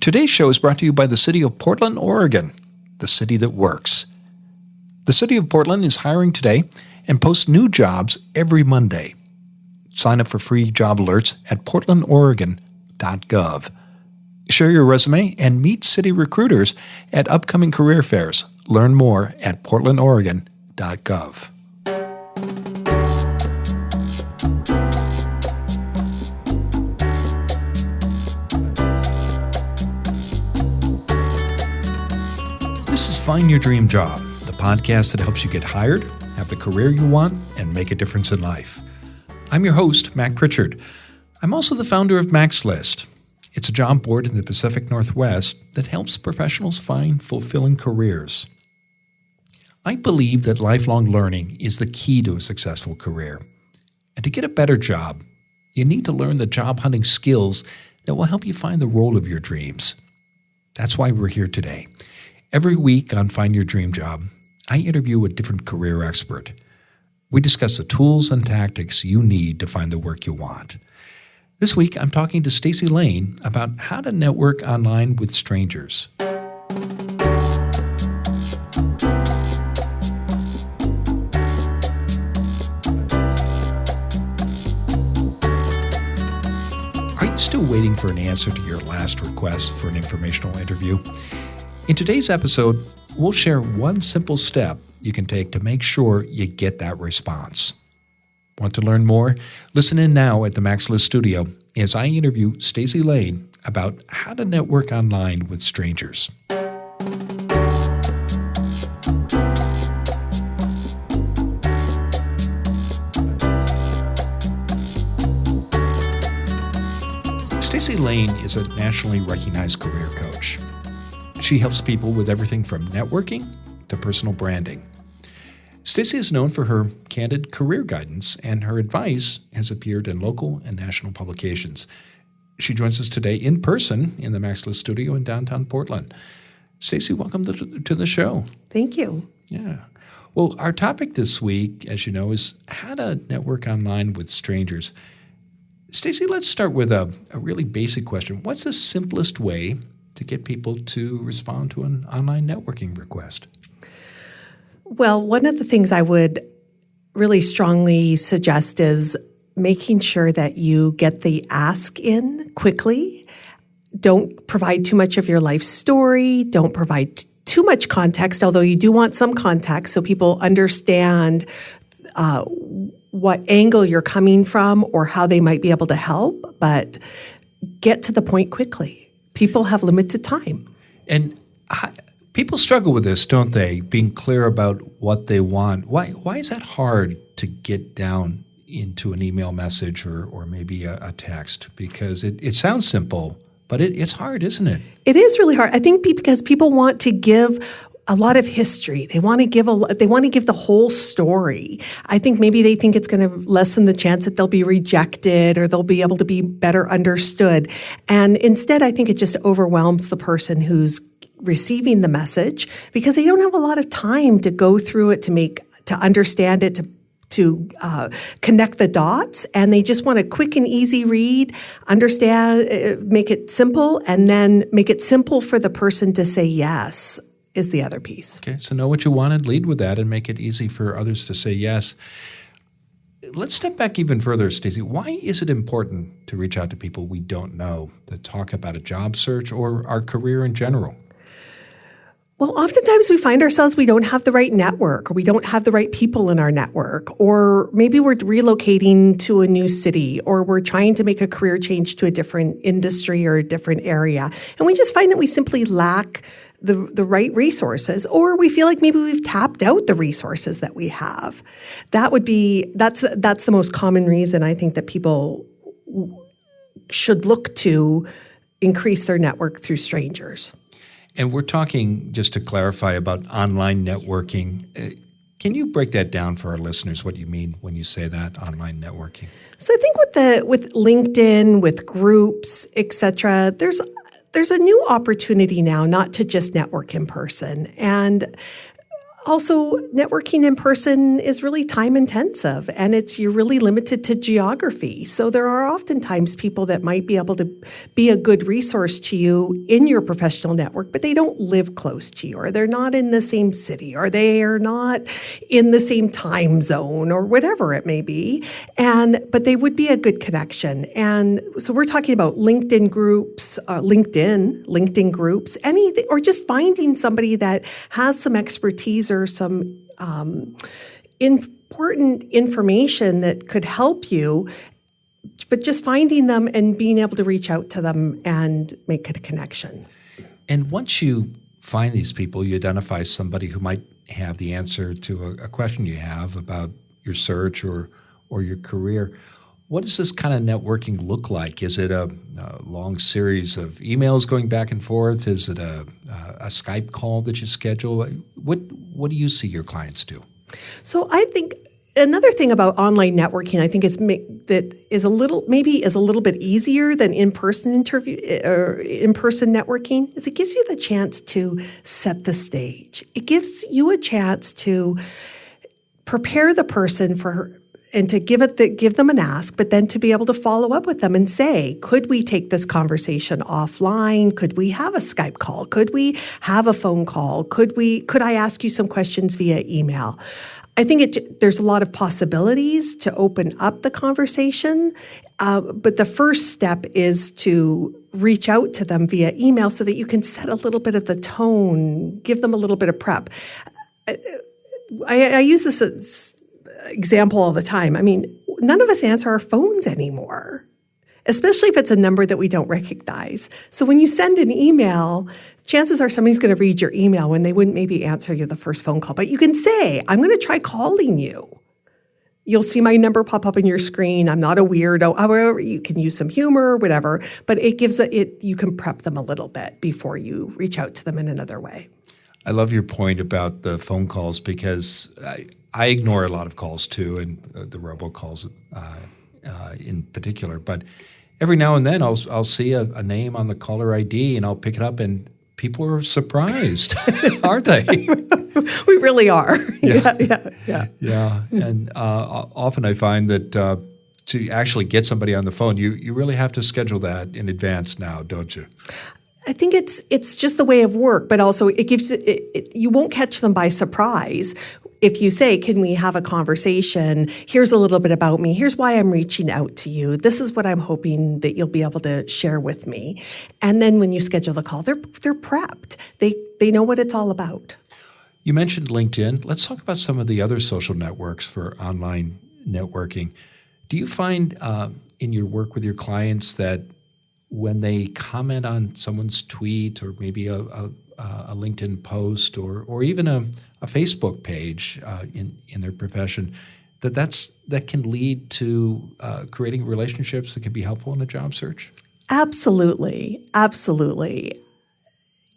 Today's show is brought to you by the City of Portland, Oregon, the city that works. The City of Portland is hiring today and posts new jobs every Monday. Sign up for free job alerts at portlandoregon.gov. Share your resume and meet city recruiters at upcoming career fairs. Learn more at portlandoregon.gov. This is Find Your Dream Job, the podcast that helps you get hired, have the career you want, and make a difference in life. I'm your host, Mac Pritchard. I'm also the founder of Mac's List. It's a job board in the Pacific Northwest that helps professionals find fulfilling careers. I believe that lifelong learning is the key to a successful career. And to get a better job, you need to learn the job hunting skills that will help you find the role of your dreams. That's why we're here today. Every week on Find Your Dream Job, I interview a different career expert. We discuss the tools and tactics you need to find the work you want. This week, I'm talking to Stacey Lane about how to network online with strangers. Are you still waiting for an answer to your last request for an informational interview? In today's episode, we'll share one simple step you can take to make sure you get that response. Want to learn more? Listen in now at the Mac's List studio as I interview Stacey Lane about how to network online with strangers. Stacey Lane is a nationally recognized career coach. She helps people with everything from networking to personal branding. Stacey is known for her candid career guidance, and her advice has appeared in local and national publications. She joins us today in person in the Mac's List studio in downtown Portland. Stacey, welcome to the show. Thank you. Yeah. Well, our topic this week, as you know, is how to network online with strangers. Stacey, let's start with a really basic question. What's the simplest way to get people to respond to an online networking request? Well, one of the things I would really strongly suggest is making sure that you get the ask in quickly. Don't provide too much of your life story. Don't provide too much context, although you do want some context so people understand what angle you're coming from or how they might be able to help, but get to the point quickly. People have limited time. And people struggle with this, don't they? Being clear about what they want. Why is that hard to get down into an email message or maybe a text? Because it sounds simple, but it's hard, isn't it? It is really hard. I think because people want to give a lot of history. They want to give the whole story. I think maybe they think it's going to lessen the chance that they'll be rejected or they'll be able to be better understood. And instead, I think it just overwhelms the person who's receiving the message because they don't have a lot of time to go through it, to understand it, to connect the dots, and they just want a quick and easy read, understand, make it simple, and then make it simple for the person to say yes is the other piece. Okay, so know what you wanted, lead with that, and make it easy for others to say yes. Let's step back even further, Stacey. Why is it important to reach out to people we don't know to talk about a job search or our career in general? Well, oftentimes we find ourselves we don't have the right network, or we don't have the right people in our network, or maybe we're relocating to a new city, or we're trying to make a career change to a different industry or a different area. And we just find that we simply lack the right resources, or we feel like maybe we've tapped out the resources that we have. That's the most common reason I think that people should look to increase their network through strangers. And we're talking, just to clarify, about online networking. Can you break that down for our listeners, what you mean when you say that, online networking? So I think with LinkedIn, with groups, et cetera, there's a new opportunity now not to just network in person. And Also, networking in person is really time intensive, and you're really limited to geography. So there are oftentimes people that might be able to be a good resource to you in your professional network, but they don't live close to you, or they're not in the same city, or they are not in the same time zone, or whatever it may be. But they would be a good connection. And so we're talking about LinkedIn groups, LinkedIn groups, anything, or just finding somebody that has some expertise or some important information that could help you, but just finding them and being able to reach out to them and make a connection. And once you find these people, you identify somebody who might have the answer to a question you have about your search or your career. What does this kind of networking look like? Is it a long series of emails going back and forth? Is it a Skype call that you schedule? What do you see your clients do? So I think another thing about online networking, I think that is a little bit easier than in-person interview or in-person networking, is it gives you the chance to set the stage. It gives you a chance to prepare the person and to give them an ask, but then to be able to follow up with them and say, could we take this conversation offline? Could we have a Skype call? Could we have a phone call? Could I ask you some questions via email? I think there's a lot of possibilities to open up the conversation, but the first step is to reach out to them via email so that you can set a little bit of the tone, give them a little bit of prep. I use this as example all the time. I mean, none of us answer our phones anymore, especially if it's a number that we don't recognize. So when you send an email, chances are somebody's going to read your email when they wouldn't maybe answer you the first phone call. But you can say, I'm going to try calling you. You'll see my number pop up on your screen. I'm not a weirdo. However, you can use some humor, whatever. But you can prep them a little bit before you reach out to them in another way. I love your point about the phone calls because I ignore a lot of calls too, and the robocalls in particular. But every now and then I'll see a name on the caller ID and I'll pick it up and people are surprised, aren't they? We really are. Yeah. And often I find that to actually get somebody on the phone, you really have to schedule that in advance now, don't you? I think it's just the way of work, but also it gives you won't catch them by surprise. If you say, can we have a conversation? Here's a little bit about me. Here's why I'm reaching out to you. This is what I'm hoping that you'll be able to share with me. And then when you schedule the call, they're prepped. They know what it's all about. You mentioned LinkedIn. Let's talk about some of the other social networks for online networking. Do you find in your work with your clients that when they comment on someone's tweet or maybe a LinkedIn post or even a Facebook page in their profession, that can lead to creating relationships that can be helpful in a job search? Absolutely.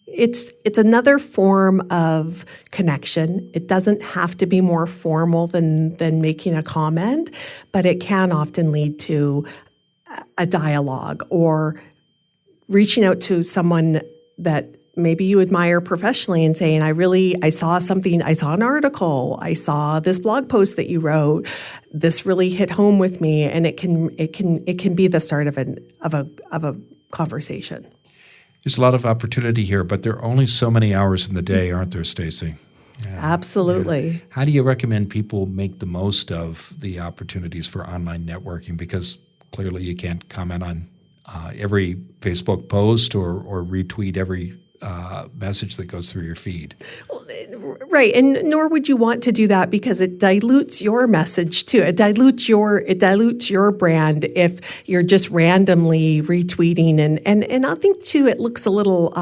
It's another form of connection. It doesn't have to be more formal than making a comment, but it can often lead to a dialogue or reaching out to someone that maybe you admire professionally and saying, I saw something, I saw an article, I saw this blog post that you wrote, this really hit home with me, and it can be the start of a conversation. There's a lot of opportunity here, but there are only so many hours in the day, aren't there, Stacey? Absolutely. Yeah. How do you recommend people make the most of the opportunities for online networking? Because clearly you can't comment on every Facebook post or retweet every message that goes through your feed. Right, and nor would you want to do that because it dilutes your message too. It dilutes your brand if you're just randomly retweeting and I think too it looks a little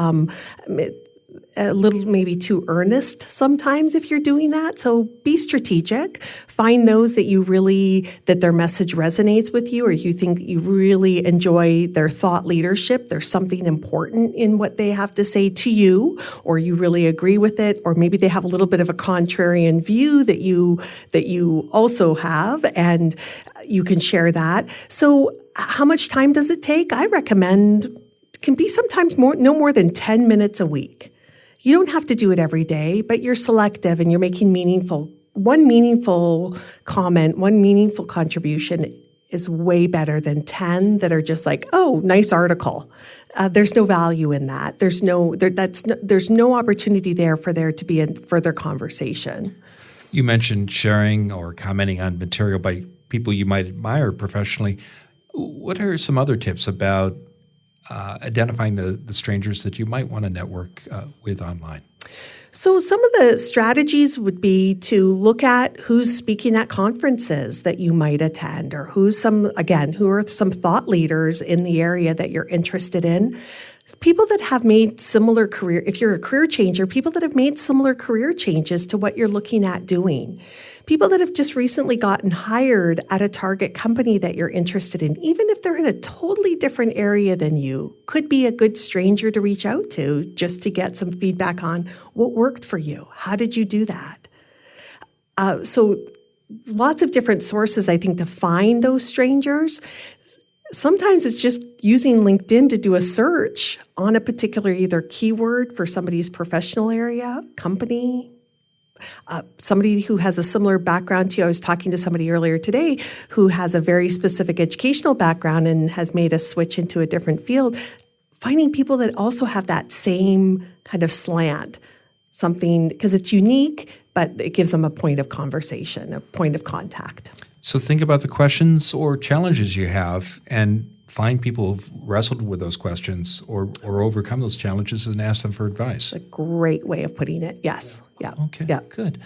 maybe too earnest sometimes if you're doing that. So be strategic. Find those that their message resonates with you or you think you really enjoy their thought leadership. There's something important in what they have to say to you or you really agree with it or maybe they have a little bit of a contrarian view that you also have and you can share that. So how much time does it take? I recommend it can be sometimes no more than 10 minutes a week. You don't have to do it every day, but you're selective and you're making one meaningful comment, one meaningful contribution is way better than 10 that are just like, oh, nice article. There's no value in that. There's no opportunity there for there to be a further conversation. You mentioned sharing or commenting on material by people you might admire professionally. What are some other tips about identifying the strangers that you might want to network with online? So some of the strategies would be to look at who's speaking at conferences that you might attend, or who are some thought leaders in the area that you're interested in. People that have made similar if you're a career changer, people that have made similar career changes to what you're looking at doing. People that have just recently gotten hired at a target company that you're interested in, even if they're in a totally different area than you, could be a good stranger to reach out to just to get some feedback on what worked for you. How did you do that? So lots of different sources, I think, to find those strangers. Sometimes it's just using LinkedIn to do a search on a particular either keyword for somebody's professional area, company, somebody who has a similar background to you. I was talking to somebody earlier today who has a very specific educational background and has made a switch into a different field. Finding people that also have that same kind of slant, something, because it's unique, but it gives them a point of conversation, a point of contact. So think about the questions or challenges you have and find people who've wrestled with those questions or overcome those challenges and ask them for advice. A great way of putting it. Yes. Yeah. Okay, yeah. Good.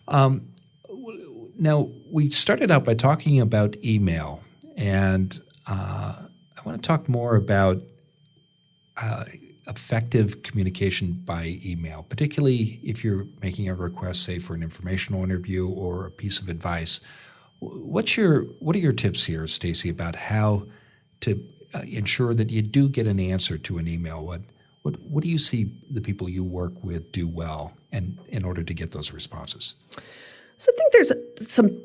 Now, we started out by talking about email, and I want to talk more about effective communication by email, particularly if you're making a request, say, for an informational interview or a piece of advice. What are your tips here, Stacey, about how to ensure that you do get an answer to an email? What do you see the people you work with do well and in order to get those responses? So I think there's some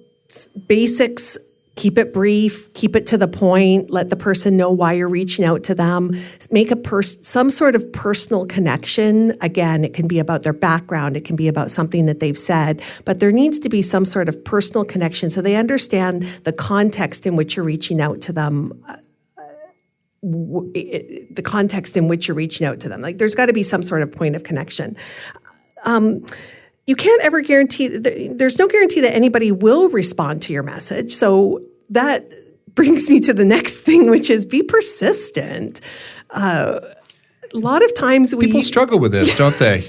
basics. Keep it brief, keep it to the point, let the person know why you're reaching out to them, make some sort of personal connection. Again, it can be about their background, it can be about something that they've said, but there needs to be some sort of personal connection so they understand the context in which you're reaching out to them. The context in which you're reaching out to them. Like, there's got to be some sort of point of connection. You can't ever guarantee, there's no guarantee that anybody will respond to your message. So that brings me to the next thing, which is be persistent. A lot of times people struggle with this, don't they?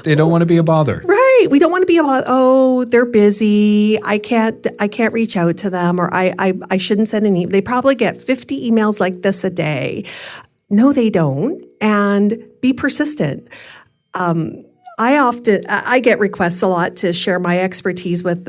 They don't want to be a bother. Right. We don't want to be about, oh, they're busy. I can't reach out to them, or I shouldn't send an email. They probably get 50 emails like this a day. No, they don't. And be persistent. I get requests a lot to share my expertise with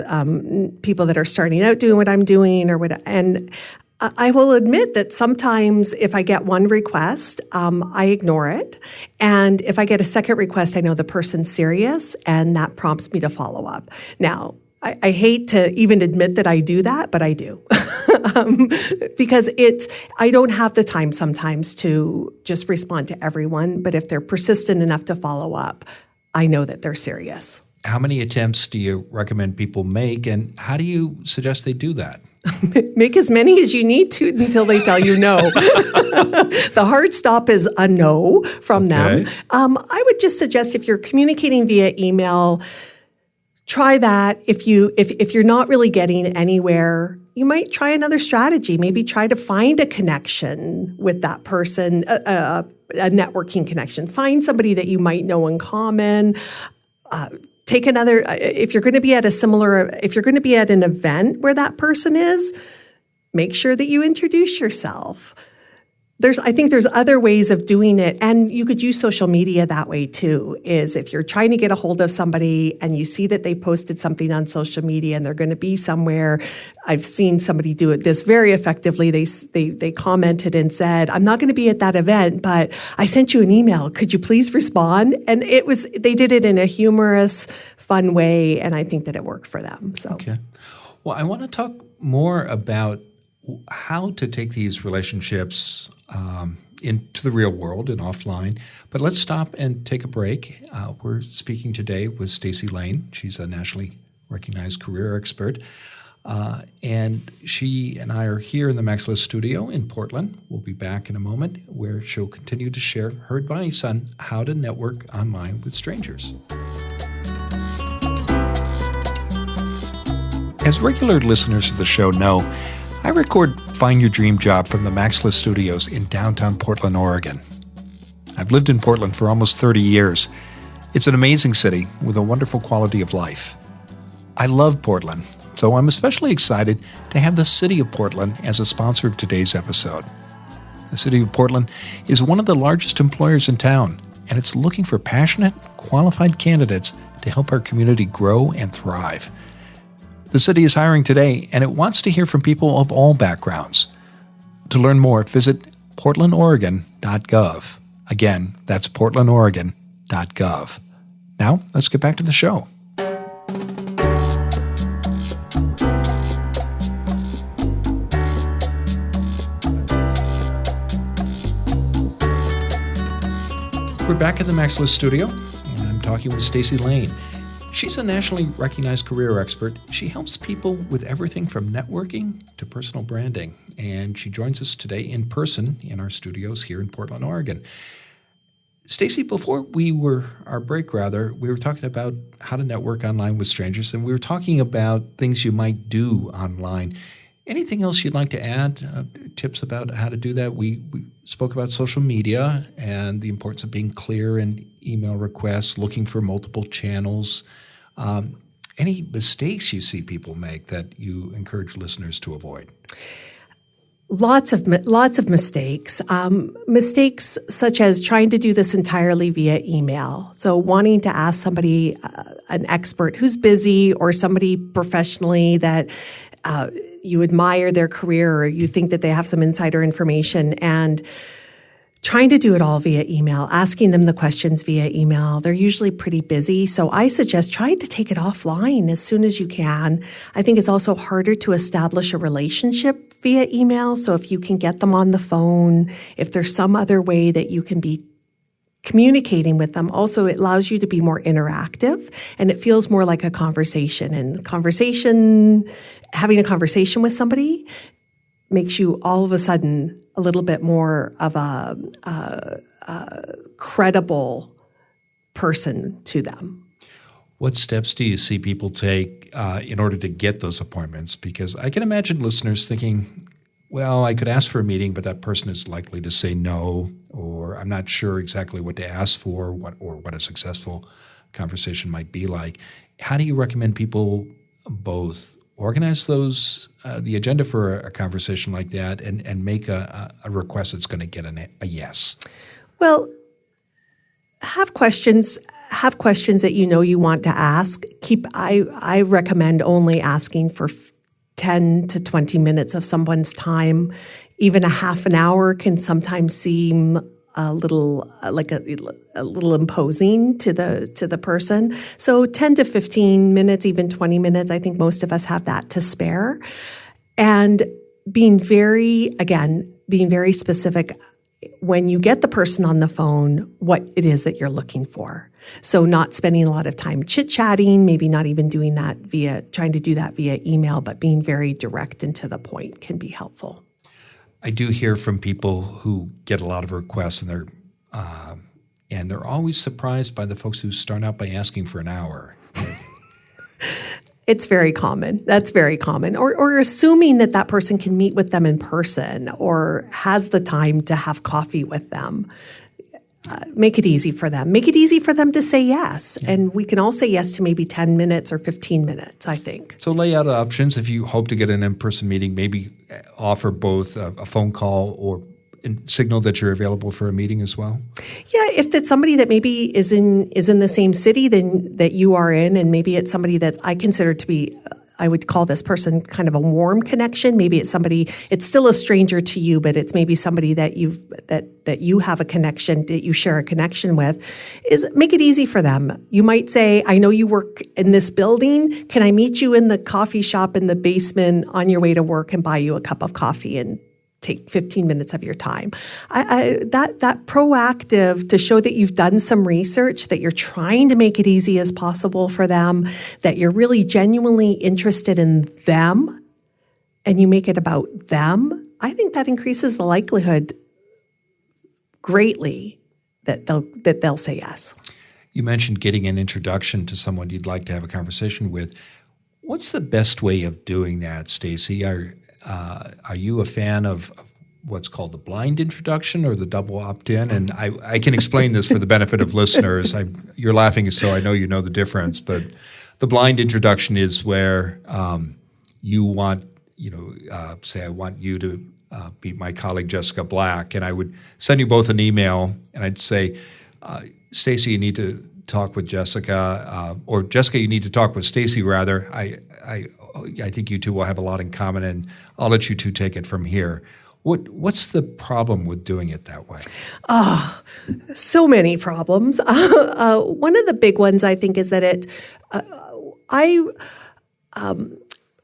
people that are starting out doing what I'm doing and I will admit that sometimes if I get one request, I ignore it. And if I get a second request, I know the person's serious and that prompts me to follow up. Now, I hate to even admit that I do that, but I do. Because I don't have the time sometimes to just respond to everyone, but if they're persistent enough to follow up, I know that they're serious. How many attempts do you recommend people make, and how do you suggest they do that? Make as many as you need to until they tell you no. The hard stop is a no from them. I would just suggest if you're communicating via email, try that. If you're not really getting anywhere, you might try another strategy. Maybe try to find a connection with that person, a networking connection. Find somebody that you might know in common. Take another. If you're going to be at an event where that person is, make sure that you introduce yourself. I think there's other ways of doing it, and you could use social media that way too, is if you're trying to get a hold of somebody and you see that they posted something on social media and they're going to be somewhere. I've seen somebody do this very effectively. They commented and said, I'm not going to be at that event, but I sent you an email. Could you please respond? And they did it in a humorous, fun way, and I think that it worked for them. So. Okay. Well, I want to talk more about how to take these relationships into the real world and offline. But let's stop and take a break. We're speaking today with Stacey Lane. She's a nationally recognized career expert. And she and I are here in the Maxlist studio in Portland. We'll be back in a moment where she'll continue to share her advice on how to network online with strangers. As regular listeners of the show know, I record Find Your Dream Job from the Maxlist studios in downtown Portland, Oregon. I've lived in Portland for almost 30 years. It's an amazing city with a wonderful quality of life. I love Portland, so I'm especially excited to have the City of Portland as a sponsor of today's episode. The City of Portland is one of the largest employers in town, and it's looking for passionate, qualified candidates to help our community grow and thrive. The city is hiring today, and it wants to hear from people of all backgrounds. To learn more, visit portlandoregon.gov. Again, that's portlandoregon.gov. Now, let's get back to the show. We're back in the Maxlist studio, and I'm talking with Stacey Lane. She's a nationally recognized career expert. She helps people with everything from networking to personal branding. And she joins us today in person in our studios here in Portland, Oregon. Stacey, before our break, we were talking about how to network online with strangers, and we were talking about things you might do online. Anything else you'd like to add, tips about how to do that? We spoke about social media and the importance of being clear in email requests, looking for multiple channels. Any mistakes you see people make that you encourage listeners to avoid? Lots of mistakes. Mistakes such as trying to do this entirely via email. So wanting to ask somebody, an expert who's busy or somebody professionally that you admire their career or you think that they have some insider information, and trying to do it all via email, asking them the questions via email. They're usually pretty busy. So I suggest trying to take it offline as soon as you can. I think it's also harder to establish a relationship via email. So if you can get them on the phone, if there's some other way that you can be communicating with them, also it allows you to be more interactive and it feels more like a conversation. And having a conversation with somebody makes you all of a sudden a little bit more of a credible person to them. What steps do you see people take in order to get those appointments? Because I can imagine listeners thinking, well, I could ask for a meeting, but that person is likely to say no, or I'm not sure exactly what to ask for, what a successful conversation might be like. How do you recommend people both organize the agenda for a conversation like that and make a request that's going to get a yes? Well, have questions that you know you want to ask. I recommend only asking for 10 to 20 minutes of someone's time. Even a half an hour can sometimes seem a little imposing to the person. So 10 to 15 minutes, even 20 minutes, I think most of us have that to spare. And being very specific when you get the person on the phone, what it is that you're looking for. So not spending a lot of time chit-chatting, maybe not even trying to do that via email, but being very direct and to the point can be helpful. I do hear from people who get a lot of requests, and they're always surprised by the folks who start out by asking for an hour. It's very common. That's very common. Or assuming that person can meet with them in person or has the time to have coffee with them. Make it easy for them. Make it easy for them to say yes. Yeah. And we can all say yes to maybe 10 minutes or 15 minutes, I think. So lay out options. If you hope to get an in-person meeting, maybe offer both a phone call or signal that you're available for a meeting as well? Yeah, if it's somebody that maybe is in the same city that you are in, and maybe it's somebody that I consider to be, I would call this person kind of a warm connection. Maybe it's somebody, it's still a stranger to you, but it's maybe somebody that you have a connection, that you share a connection with, is make it easy for them. You might say, I know you work in this building. Can I meet you in the coffee shop in the basement on your way to work and buy you a cup of coffee and take 15 minutes of your time. That proactive to show that you've done some research, that you're trying to make it easy as possible for them, that you're really genuinely interested in them, and you make it about them, I think that increases the likelihood greatly that they'll say yes. You mentioned getting an introduction to someone you'd like to have a conversation with. What's the best way of doing that, Stacey? Are you a fan of what's called the blind introduction or the double opt-in? And I can explain this for the benefit of listeners. You're laughing, so I know you know the difference. But the blind introduction is where you want, say I want you to meet my colleague Jessica Black, and I would send you both an email, and I'd say, Stacey, you need to talk with Jessica, or Jessica, you need to talk with Stacey, rather. I think you two will have a lot in common, and I'll let you two take it from here. What's the problem with doing it that way? So many problems. One of the big ones, I think, is that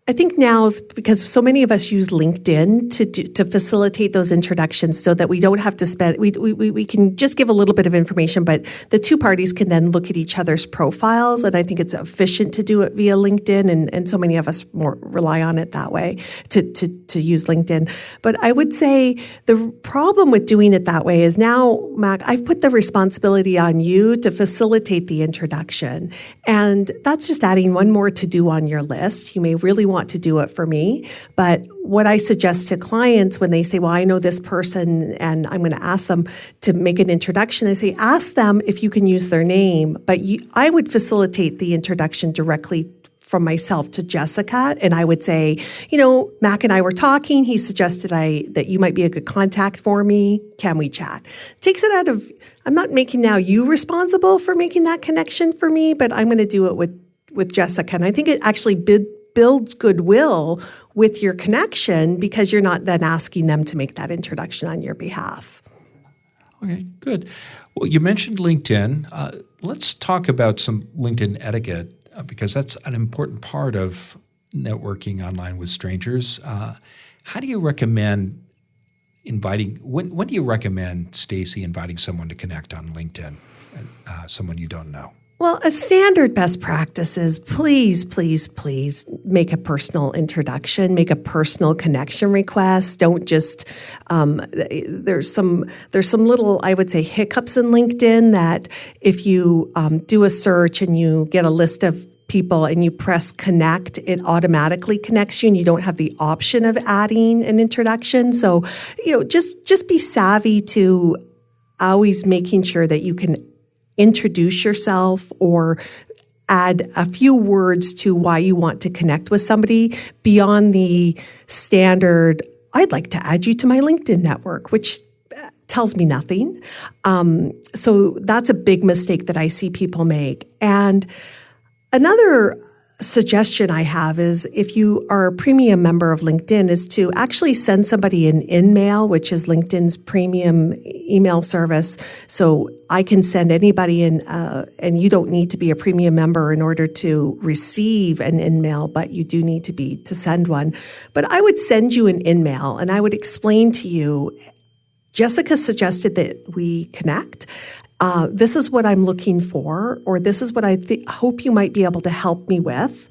I think now, because so many of us use LinkedIn to facilitate those introductions, so that we don't have to spend, we can just give a little bit of information, but the two parties can then look at each other's profiles, and I think it's efficient to do it via LinkedIn, and so many of us more rely on it that way to use LinkedIn. But I would say the problem with doing it that way is now, Mac, I've put the responsibility on you to facilitate the introduction, and that's just adding one more to do on your list. You may really want to do it for me. But what I suggest to clients when they say, well, I know this person and I'm going to ask them to make an introduction, I say, ask them if you can use their name. But I would facilitate the introduction directly from myself to Jessica. And I would say, Mac and I were talking. He suggested that you might be a good contact for me. Can we chat? Takes it out of, I'm not making now you responsible for making that connection for me, but I'm going to do it with Jessica. And I think it actually builds goodwill with your connection, because you're not then asking them to make that introduction on your behalf. Okay, good. Well, you mentioned LinkedIn. Let's talk about some LinkedIn etiquette, because that's an important part of networking online with strangers. How do you recommend when do you recommend, Stacey, inviting someone to connect on LinkedIn, someone you don't know? Well, a standard best practice is please, please, please make a personal introduction, make a personal connection request. Don't just, there's some little, I would say, hiccups in LinkedIn that if you do a search and you get a list of people and you press connect, it automatically connects you and you don't have the option of adding an introduction. So, just be savvy to always making sure that you can introduce yourself or add a few words to why you want to connect with somebody beyond the standard, I'd like to add you to my LinkedIn network, which tells me nothing. So that's a big mistake that I see people make. And another suggestion I have is, if you are a premium member of LinkedIn, is to actually send somebody an InMail, which is LinkedIn's premium email service. So I can send anybody and you don't need to be a premium member in order to receive an InMail, but you do need to send one. But I would send you an InMail and I would explain to you, Jessica suggested that we connect. This is what I'm looking for, or this is what I hope you might be able to help me with.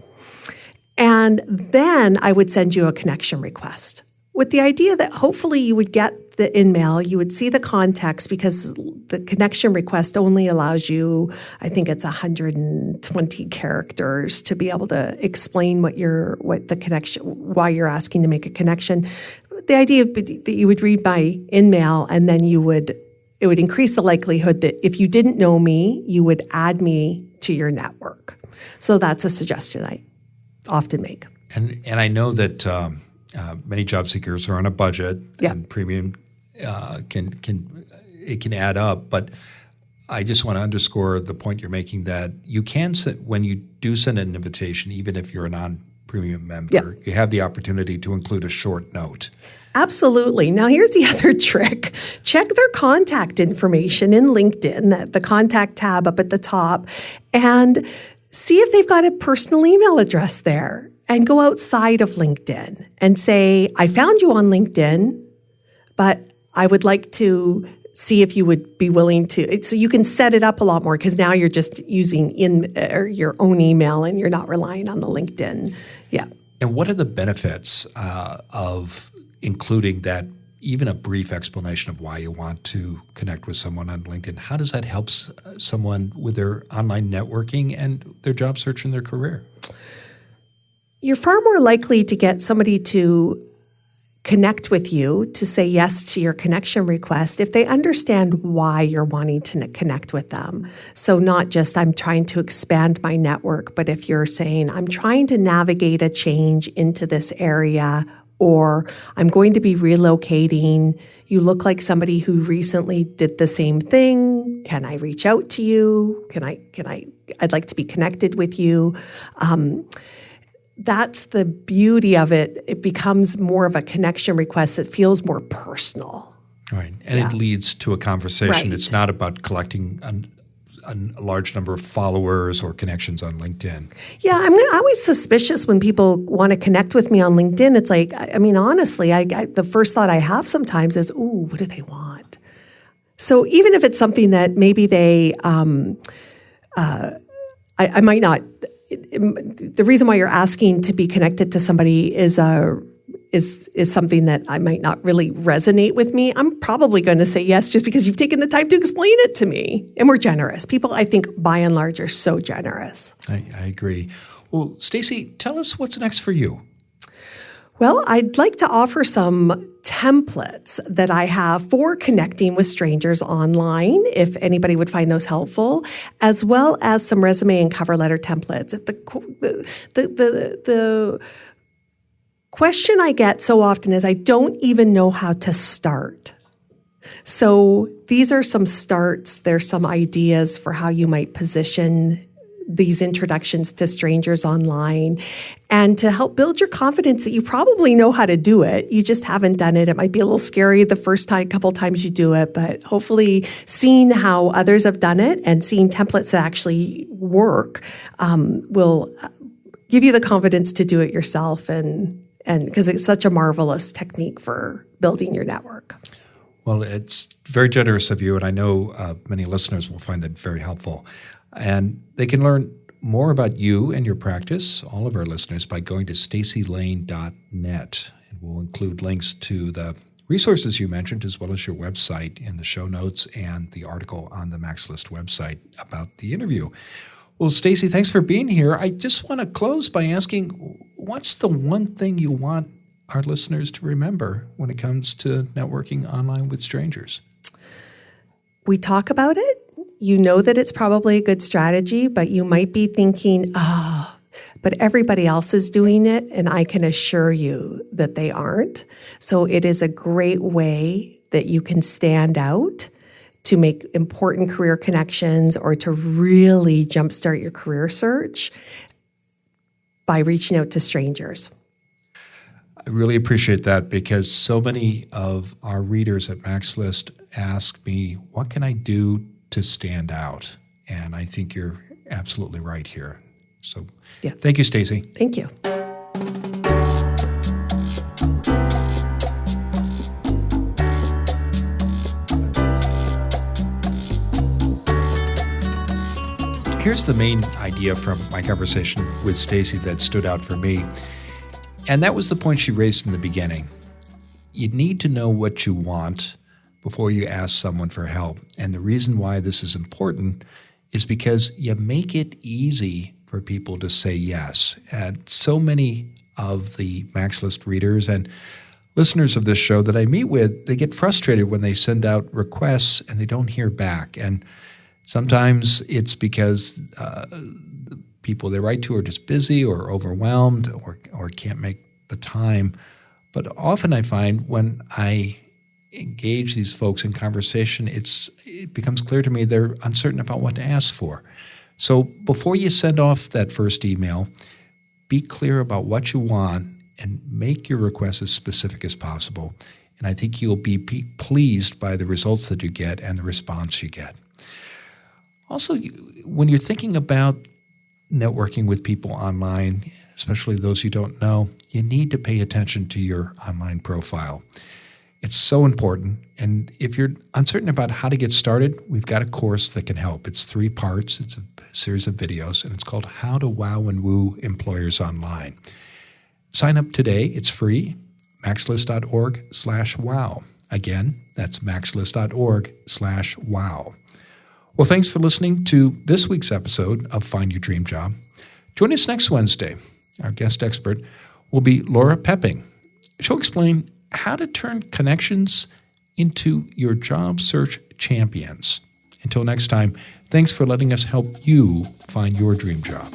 And then I would send you a connection request with the idea that hopefully you would get the InMail, you would see the context, because the connection request only allows you, I think it's 120 characters to be able to explain why you're asking to make a connection. The idea that you would read my InMail and then it would increase the likelihood that if you didn't know me, you would add me to your network. So that's a suggestion I often make. And I know that many job seekers are on a budget, and premium can add up. But I just want to underscore the point you're making, that you can when you do send an invitation, even if you're a non-premium member, you have the opportunity to include a short note. Absolutely. Now, here's the other trick. Check their contact information in LinkedIn, the contact tab up at the top, and see if they've got a personal email address there. And go outside of LinkedIn and say, I found you on LinkedIn. but I would like to see if you would be willing to. So you can set it up a lot more because now you're just using your own email and you're not relying on the LinkedIn. Yeah. And what are the benefits of including that, even a brief explanation of why you want to connect with someone on LinkedIn? How does that help someone with their online networking and their job search and their career? You're far more likely to get somebody to connect with you, to say yes to your connection request, if they understand why you're wanting to connect with them. So not just I'm trying to expand my network, but if you're saying I'm trying to navigate a change into this area, or I'm going to be relocating, you look like somebody who recently did the same thing. Can I reach out to you? I'd like to be connected with you. That's the beauty of it. It becomes more of a connection request that feels more personal. Right. And it leads to a conversation. Right. It's not about collecting a large number of followers or connections on LinkedIn. Yeah, I'm always suspicious when people want to connect with me on LinkedIn. It's like, I mean, honestly, the first thought I have sometimes is, ooh, what do they want? So even if it's something that maybe they, I might not. The reason why you're asking to be connected to somebody is something that I might not really resonate with me. I'm probably going to say yes just because you've taken the time to explain it to me. And we're generous. People, I think, by and large, are so generous. I agree. Well, Stacey, tell us what's next for you. Well, I'd like to offer some templates that I have for connecting with strangers online, if anybody would find those helpful, as well as some resume and cover letter templates. If the question I get so often is I don't even know how to start. So these are some starts. There's some ideas for how you might position these introductions to strangers online, and to help build your confidence that you probably know how to do it. You just haven't done it. It might be a little scary the first couple times you do it, but hopefully seeing how others have done it and seeing templates that actually work will give you the confidence to do it yourself, and because it's such a marvelous technique for building your network. Well, it's very generous of you, and I know many listeners will find that very helpful. And they can learn more about you and your practice, all of our listeners, by going to staceylane.net. And we'll include links to the resources you mentioned, as well as your website in the show notes and the article on the Max List website about the interview. Well, Stacey, thanks for being here. I just want to close by asking, what's the one thing you want our listeners to remember when it comes to networking online with strangers? We talk about it. You know that it's probably a good strategy, but you might be thinking, but everybody else is doing it, and I can assure you that they aren't. So it is a great way that you can stand out to make important career connections or to really jumpstart your career search by reaching out to strangers. I really appreciate that, because so many of our readers at Max List ask me, what can I do to stand out? And I think you're absolutely right here. So Thank you, Stacey. Thank you. Here's the main idea from my conversation with Stacey that stood out for me. And that was the point she raised in the beginning. You need to know what you want before you ask someone for help. And the reason why this is important is because you make it easy for people to say yes. And so many of the Max List readers and listeners of this show that I meet with, they get frustrated when they send out requests and they don't hear back. And sometimes it's because people they write to are just busy or overwhelmed or can't make the time. But often I find when I engage these folks in conversation, it becomes clear to me they're uncertain about what to ask for. So before you send off that first email, be clear about what you want and make your request as specific as possible. And I think you'll be pleased by the results that you get and the response you get. Also, when you're thinking about networking with people online, especially those you don't know, you need to pay attention to your online profile. It's so important. And if you're uncertain about how to get started, we've got a course that can help. It's 3 parts. It's a series of videos, and it's called How to Wow and Woo Employers Online. Sign up today. It's free. maxlist.org/wow. Again, that's maxlist.org/wow. Well, thanks for listening to this week's episode of Find Your Dream Job. Join us next Wednesday. Our guest expert will be Laura Pepping. She'll explain how to turn connections into your job search champions. Until next time, thanks for letting us help you find your dream job.